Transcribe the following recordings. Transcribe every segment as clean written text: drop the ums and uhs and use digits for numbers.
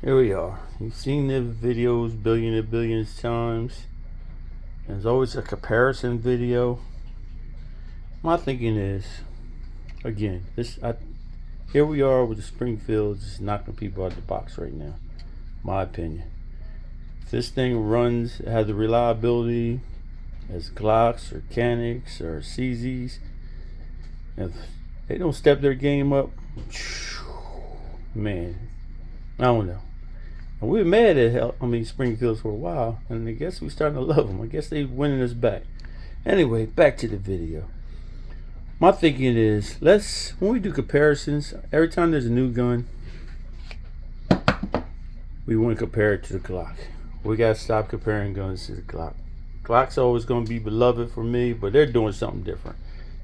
Here we are. You've seen the videos billions of times. There's always a comparison video. My thinking is, again, here we are with the Springfield just knocking people out of the box right now. My opinion. If this thing runs, it has the reliability as Glocks or Canics or CZs, if they don't step their game up, man, I don't know. And we were mad at Springfield for a while, and I guess we're starting to love them. I guess they're winning us back. Anyway, back to the video. My thinking is, when we do comparisons, every time there's a new gun, we want to compare it to the Glock. We got to stop comparing guns to the Glock. Glock's always going to be beloved for me, but they're doing something different.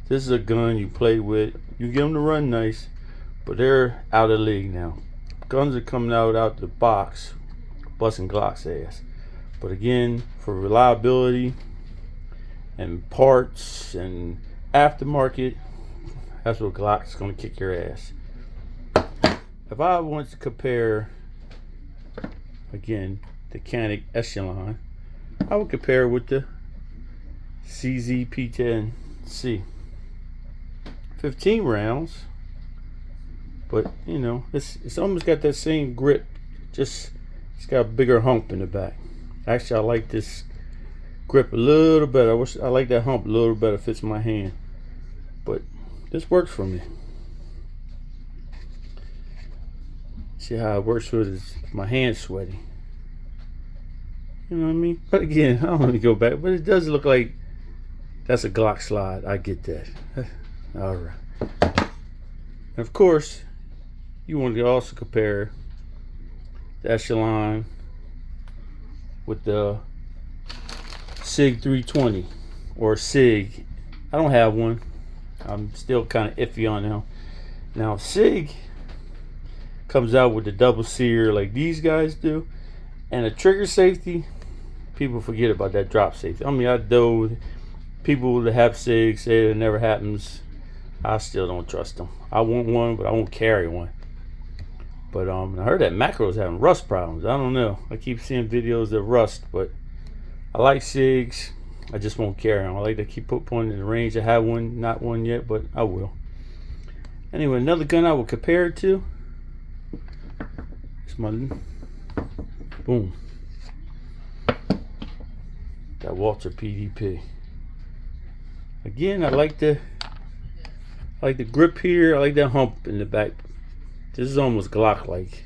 This is a gun you play with. You get them to run nice, but they're out of the league now. Guns are coming out the box, busting Glock's ass. But again, for reliability and parts and aftermarket, that's what Glock's going to kick your ass. If I want to compare, again, the Canic Echelon, I would compare with the CZ P10C. 15 rounds, but you know, it's almost got that same grip, just it's got a bigger hump in the back. Actually, I like this grip a little better. I like that hump a little better, fits my hand, but this works for me. See how it works with my hand sweaty. You know what I mean? But again, I don't want to go back, but it does look like that's a Glock slide. I get that. All right. And of course, you want to also compare the Echelon with the SIG 320 or SIG. I don't have one. I'm still kind of iffy on them. Now, SIG comes out with the double sear like these guys do, and the trigger safety. People forget about that drop safety. I mean, I know people that have SIG say it never happens. I still don't trust them. I want one, but I won't carry one. But I heard that Macro's having rust problems. I don't know. I keep seeing videos of rust, but I like SIGs. I just won't carry them. I like to keep putting one in the range. I have one, not one yet, but I will. Anyway, another gun I will compare it to. It's my boom. That Walter PDP. Again, I like the grip here. I like that hump in the back. This is almost Glock-like,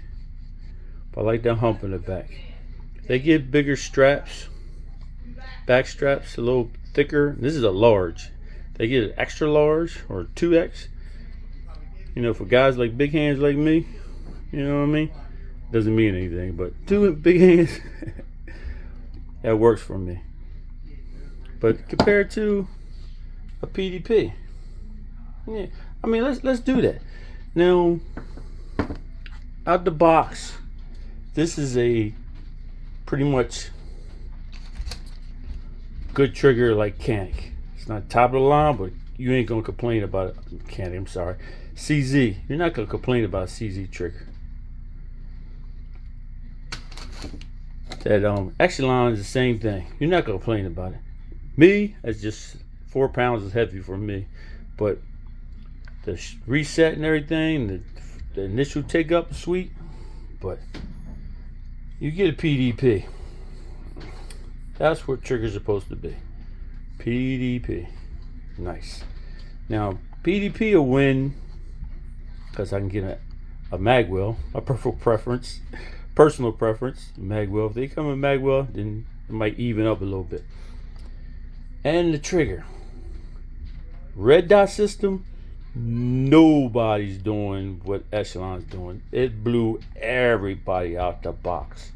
but I like that hump in the back. They get bigger straps, back straps, a little thicker. This is a large. They get an extra large or 2X. You know, for guys like big hands like me, you know what I mean? Doesn't mean anything, but 2 big hands, that works for me. But compared to a PDP, yeah, I mean, let's do that. Now, out the box, this is a pretty much good trigger like Canic. It's not top of the line, but you ain't gonna complain about it. Canic, I'm sorry. CZ, you're not gonna complain about a CZ trigger. That Echelon is the same thing. You're not gonna complain about it. Me, it's just 4 pounds is heavy for me, but the reset and everything, the initial take up is sweet, but you get a PDP. That's what triggers are supposed to be. PDP. Nice. Now, PDP will win because I can get a magwell, a personal preference, magwell. If they come in magwell, then it might even up a little bit. And the trigger. Red dot system, nobody's doing what Echelon's doing. It blew everybody out the box.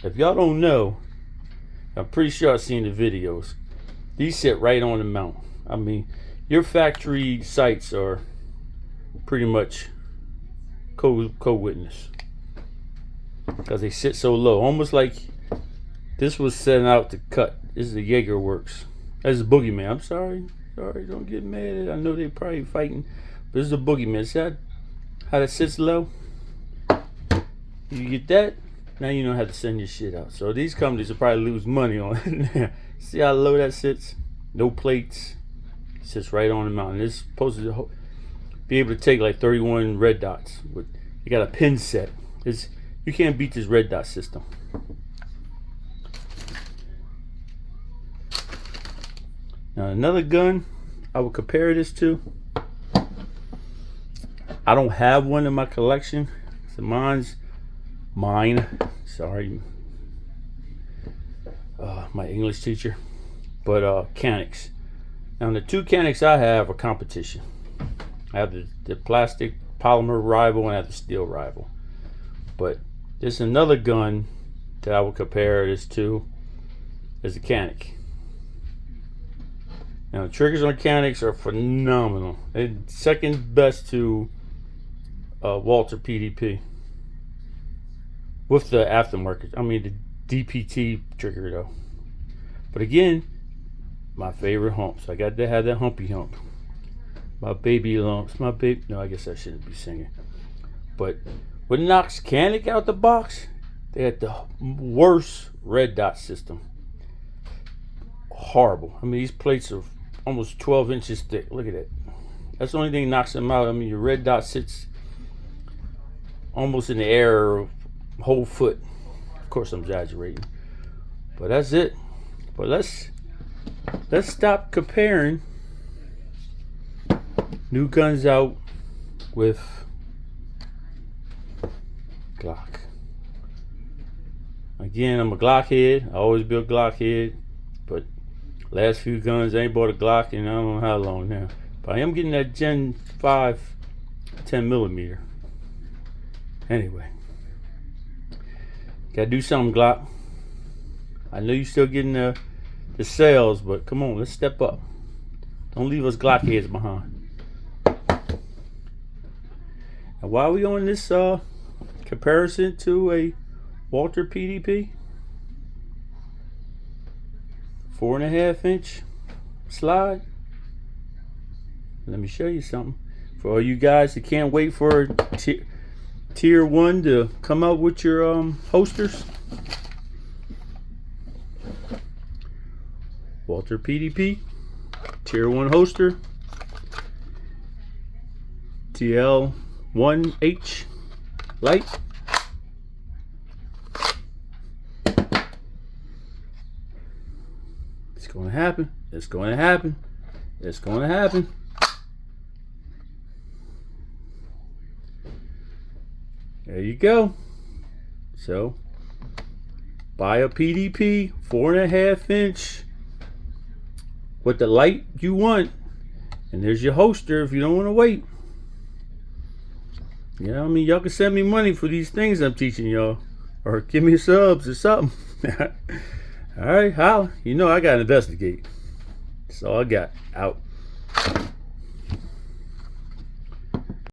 If y'all don't know, I'm pretty sure I've seen the videos. These sit right on the mount. I mean, your factory sights are pretty much co-witness because they sit so low, almost like this was set out to cut. This is the Jaeger works. That's a boogeyman. I'm sorry, don't get mad. I know they probably fighting, but this is a boogeyman. See how that sits low? You get that, Now you don't have to send your shit out. So these companies will probably lose money on it. See how low that sits? No plates. Sits right on the mountain. It's supposed to be able to take like 31 red dots. You got a pin set. You can't beat this red dot system. Now another gun I would compare this to. I don't have one in my collection. So mine. Sorry, my English teacher. But Canics. Now the two Canics I have are competition. I have the plastic polymer rival and I have the steel rival. But there's another gun that I would compare this to as a Canic. Now the triggers on Canics are phenomenal. They're second best to Walter PDP. With the aftermarket, I mean the DPT trigger though. But again, my favorite humps. I got to have that humpy hump. My baby lumps. No, I guess I shouldn't be singing. But what knocks Canic out the box? They had the worst red dot system. Horrible. I mean, these plates are almost 12 inches thick. Look at that. That's the only thing that knocks them out. I mean, your red dot sits almost in the air, a whole foot. Of course, I'm exaggerating. But that's it. But let's stop comparing new guns out with Glock. Again, I'm a Glock head. I always been a Glock head. But last few guns, I ain't bought a Glock in I don't know how long now. But I am getting that Gen 5 10mm. Anyway. Gotta do something, Glock. I know you're still getting the sales, but come on, let's step up. Don't leave us Glock heads behind. And while we on this comparison to a Walter PDP, 4.5 inch slide. Let me show you something. For all you guys that can't wait for tier 1 to come out with your holsters. Walter PDP, tier 1 holster, TL1H light. It's going to happen. It's going to happen. It's going to happen. There you go. So, buy a PDP 4.5 inch with the light you want, and there's your holster if you don't want to wait. You know what I mean? Y'all can send me money for these things I'm teaching y'all, or give me subs or something. All right, holla. You know I gotta investigate. That's all I got. Out.